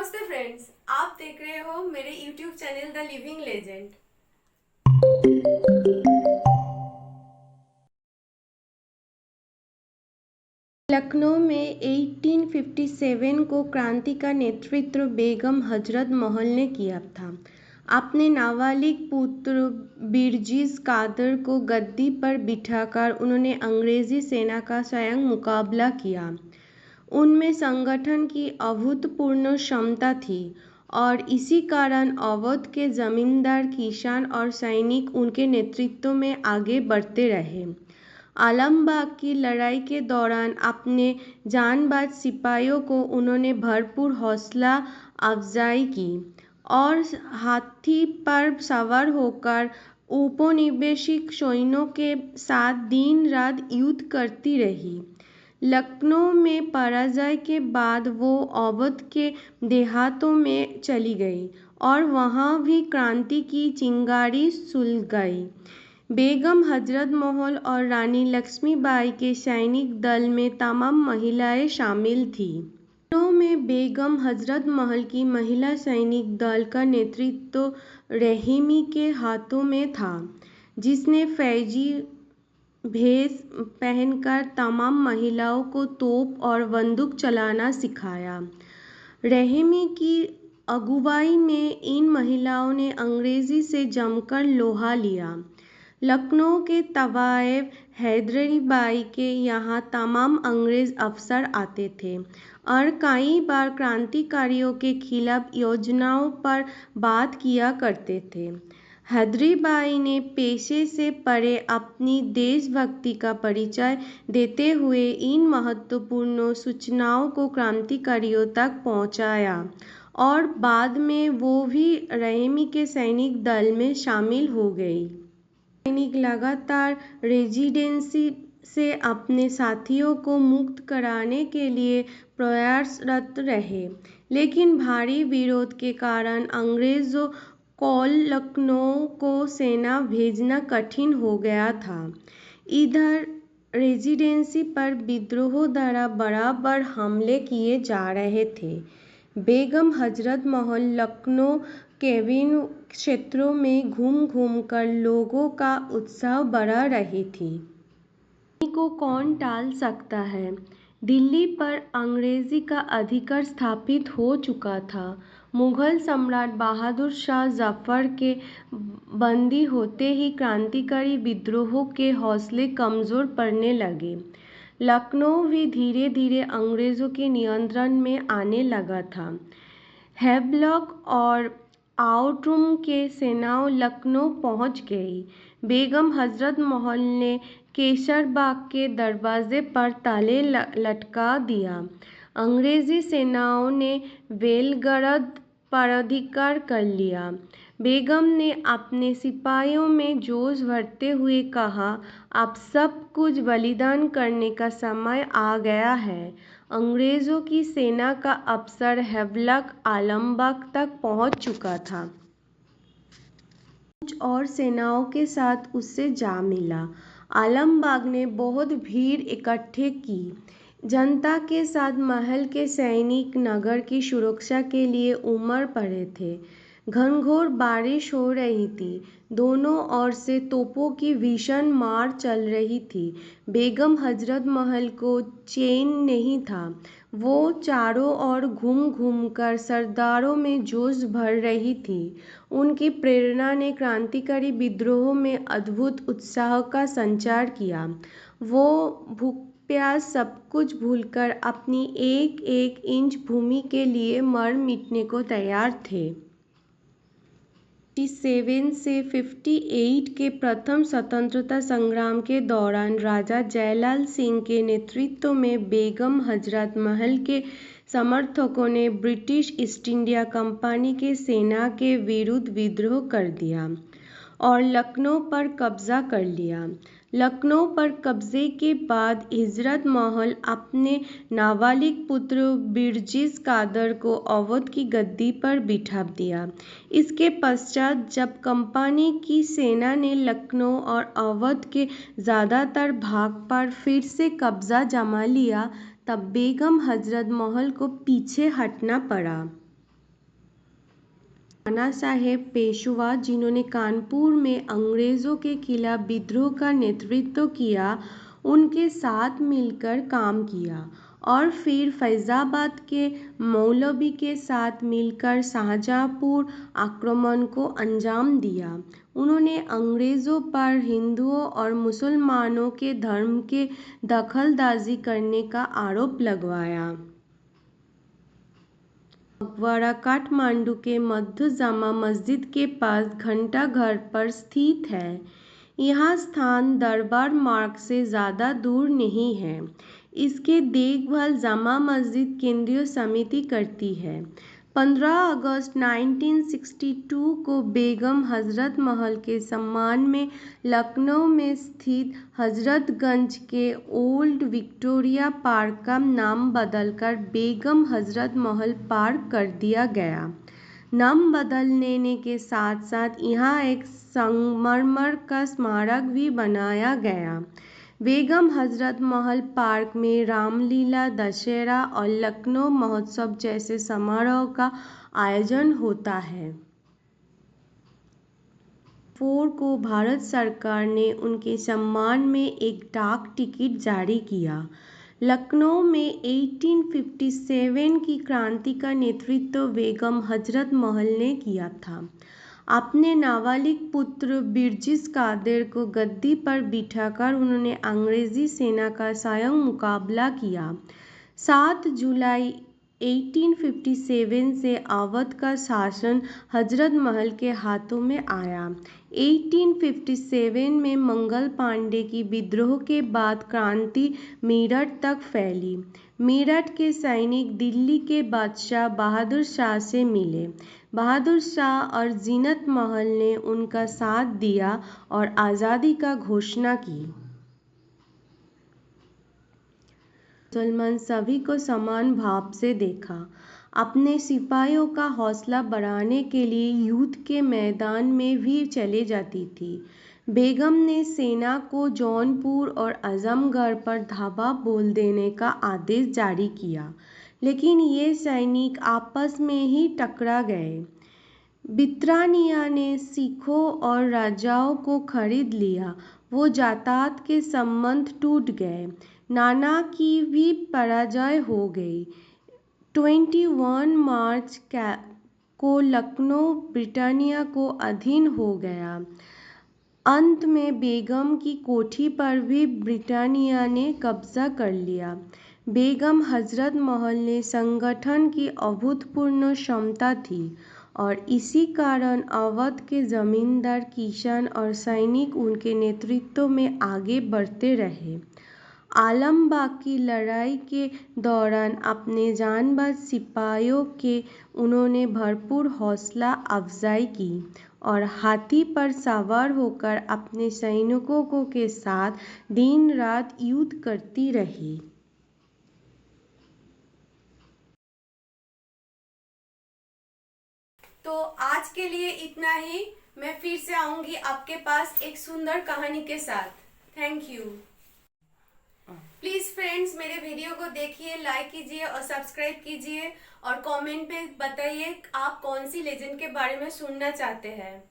नमस्ते फ्रेंड्स, आप देख रहे हो मेरे YouTube channel the living legend. Lucknow में 1857 को क्रांति का नेतृत्व बेगम हजरत महल ने किया था। अपने नाबालिग पुत्र बिरजिस कादर को गद्दी पर बिठाकर उन्होंने अंग्रेजी सेना का स्वयं मुकाबला किया। उनमें संगठन की अभूतपूर्व क्षमता थी और इसी कारण अवध के जमींदार, किसान और सैनिक उनके नेतृत्व में आगे बढ़ते रहे। आलमबाग की लड़ाई के दौरान अपने जांबाज सिपाहियों को उन्होंने भरपूर हौसला अफजाई की और हाथी पर सवार होकर औपनिवेशिक सैनिकों के साथ दिन रात युद्ध करती रही। लखनऊ में पराजय के बाद वो अवध के देहातों में चली गई और वहाँ भी क्रांति की चिंगारी सुलग गई। बेगम हजरत महल और रानी लक्ष्मीबाई के सैनिक दल में तमाम महिलाएं शामिल थीं। लखनऊ में बेगम हजरत महल की महिला सैनिक दल का नेतृत्व रहीमी के हाथों में था, जिसने फौजी भेष पहनकर तमाम महिलाओं को तोप और बंदूक चलाना सिखाया। रहीमी की अगुवाई में इन महिलाओं ने अंग्रेजी से जमकर लोहा लिया। लखनऊ के नवाब हैदर बाई के यहाँ तमाम अंग्रेज अफसर आते थे और कई बार क्रांतिकारियों के खिलाफ योजनाओं पर बात किया करते थे। हैदर बाई ने पेशे से परे अपनी देशभक्ति का परिचय देते हुए इन महत्वपूर्ण सूचनाओं को क्रांतिकारियों तक पहुँचाया और बाद में वो भी रहीमी के सैनिक दल में शामिल हो गई। सैनिक लगातार रेजिडेंसी से अपने साथियों को मुक्त कराने के लिए प्रयासरत रहे, लेकिन भारी विरोध के कारण अंग्रेजों को लखनऊ को सेना भेजना कठिन हो गया था। इधर रेजिडेंसी पर विद्रोह द्वारा बराबर हमले किए जा रहे थे। बेगम हजरत महल लखनऊ के विभिन्न क्षेत्रों में घूम कर लोगों का उत्साह बढ़ा रही थी। को कौन टाल सकता है? दिल्ली पर अंग्रेजी का अधिकार स्थापित हो चुका था। मुगल सम्राट बहादुर शाह जफर के बंदी होते ही क्रांतिकारी विद्रोह के हौसले कमजोर पड़ने लगे। लखनऊ भी धीरे धीरे अंग्रेजों के नियंत्रण में आने लगा था। हैवलॉक और आउटरम के सेनाएं लखनऊ पहुंच गई। बेगम हजरत महल ने केसरबाग के दरवाजे पर ताले लटका दिया। अंग्रेजी सेनाओं ने बेलगरद पर अधिकार कर लिया। बेगम ने अपने सिपाहियों में जोश भरते हुए कहा, अब सब कुछ बलिदान करने का समय आ गया है। अंग्रेजों की सेना का अफसर हैवलॉक आलमबाग तक पहुंच चुका था। कुछ और सेनाओं के साथ उससे जा मिला। आलमबाग ने बहुत भीड़ इकट्ठी की। जनता के साथ महल के सैनिक नगर की सुरक्षा के लिए उमड़ पड़े थे। घनघोर बारिश हो रही थी। दोनों ओर से तोपों की भीषण मार चल रही थी। बेगम हजरत महल को चैन नहीं था। वो चारों ओर घूम कर सरदारों में जोश भर रही थी। उनकी प्रेरणा ने क्रांतिकारी विद्रोह में अद्भुत उत्साह का संचार किया। वो भूख प्यास सब कुछ भूलकर अपनी एक एक इंच भूमि के लिए मर मिटने को तैयार थे। 57 से 58 के प्रथम स्वतंत्रता संग्राम के दौरान राजा जयलाल सिंह के नेतृत्व में बेगम हजरत महल के समर्थकों ने ब्रिटिश ईस्ट इंडिया कंपनी के सेना के विरुद्ध विद्रोह कर दिया और लखनऊ पर कब्जा कर लिया। लखनऊ पर कब्जे के बाद हजरत महल अपने नाबालिग पुत्र बिरजिस कादर को अवध की गद्दी पर बिठा दिया। इसके पश्चात जब कंपनी की सेना ने लखनऊ और अवध के ज़्यादातर भाग पर फिर से कब्जा जमा लिया, तब बेगम हजरत महल को पीछे हटना पड़ा। नाना साहेब पेशवा, जिन्होंने कानपुर में अंग्रेज़ों के खिलाफ विद्रोह का नेतृत्व किया, उनके साथ मिलकर काम किया और फिर फैज़ाबाद के मौलवी के साथ मिलकर शाहजहाँपुर आक्रमण को अंजाम दिया। उन्होंने अंग्रेज़ों पर हिंदुओं और मुसलमानों के धर्म के दखलंदाजी करने का आरोप लगवाया। मकबरा काठमांडू के मध्य जामा मस्जिद के पास घंटा घर पर स्थित है। यह स्थान दरबार मार्ग से ज़्यादा दूर नहीं है। इसकी देखभाल जामा मस्जिद केंद्रीय समिति करती है। 15 अगस्त 1962 को बेगम हजरत महल के सम्मान में लखनऊ में स्थित हजरतगंज के ओल्ड विक्टोरिया पार्क का नाम बदलकर बेगम हजरत महल पार्क कर दिया गया। नाम बदलने के साथ साथ यहाँ एक संगमरमर का स्मारक भी बनाया गया। बेगम हजरत महल पार्क में रामलीला, दशहरा और लखनऊ महोत्सव जैसे समारोह का आयोजन होता है। 4 को भारत सरकार ने उनके सम्मान में एक डाक टिकट जारी किया। लखनऊ में 1857 की क्रांति का नेतृत्व बेगम हजरत महल ने किया था। अपने नाबालिग पुत्र बिरजिस कादिर को गद्दी पर बिठाकर उन्होंने अंग्रेजी सेना का स्वयं मुकाबला किया। 7 जुलाई 1857 से अवध का शासन हजरत महल के हाथों में आया। 1857 में मंगल पांडे की विद्रोह के बाद क्रांति मेरठ तक फैली। मेरठ के सैनिक दिल्ली के बादशाह बहादुर शाह से मिले। बहादुर शाह और जीनत महल ने उनका साथ दिया और आज़ादी का घोषणा की। मुसलमान सभी को समान भाव से देखा। अपने सिपाहियों का हौसला बढ़ाने के लिए युद्ध के मैदान में भी चले जाती थी। बेगम ने सेना को जौनपुर और आजमगढ़ पर धावा बोल देने का आदेश जारी किया, लेकिन ये सैनिक आपस में ही टकरा गए। ब्रिटानिया ने सिखों और राजाओं को खरीद लिया। वो जातात के संबंध टूट गए। नाना की भी पराजय हो गई। 21 मार्च को लखनऊ ब्रिटानिया को अधीन हो गया। अंत में बेगम की कोठी पर भी ब्रिटानिया ने कब्जा कर लिया। बेगम हजरत महल ने संगठन की अभूतपूर्व क्षमता थी और इसी कारण अवध के जमींदार, किसान और सैनिक उनके नेतृत्व में आगे बढ़ते रहे। आलमबाग की लड़ाई के दौरान अपने जांबाज सिपाहियों के उन्होंने भरपूर हौसला अफजाई की और हाथी पर सवार होकर अपने सैनिकों के साथ दिन रात युद्ध करती रही। तो आज के लिए इतना ही। मैं फिर से आऊंगी आपके पास एक सुंदर कहानी के साथ। Thank you. प्लीज फ्रेंड्स, मेरे वीडियो को देखिए, लाइक कीजिए और सब्सक्राइब कीजिए और कमेंट पे बताइए आप कौन सी लेजेंड के बारे में सुनना चाहते हैं।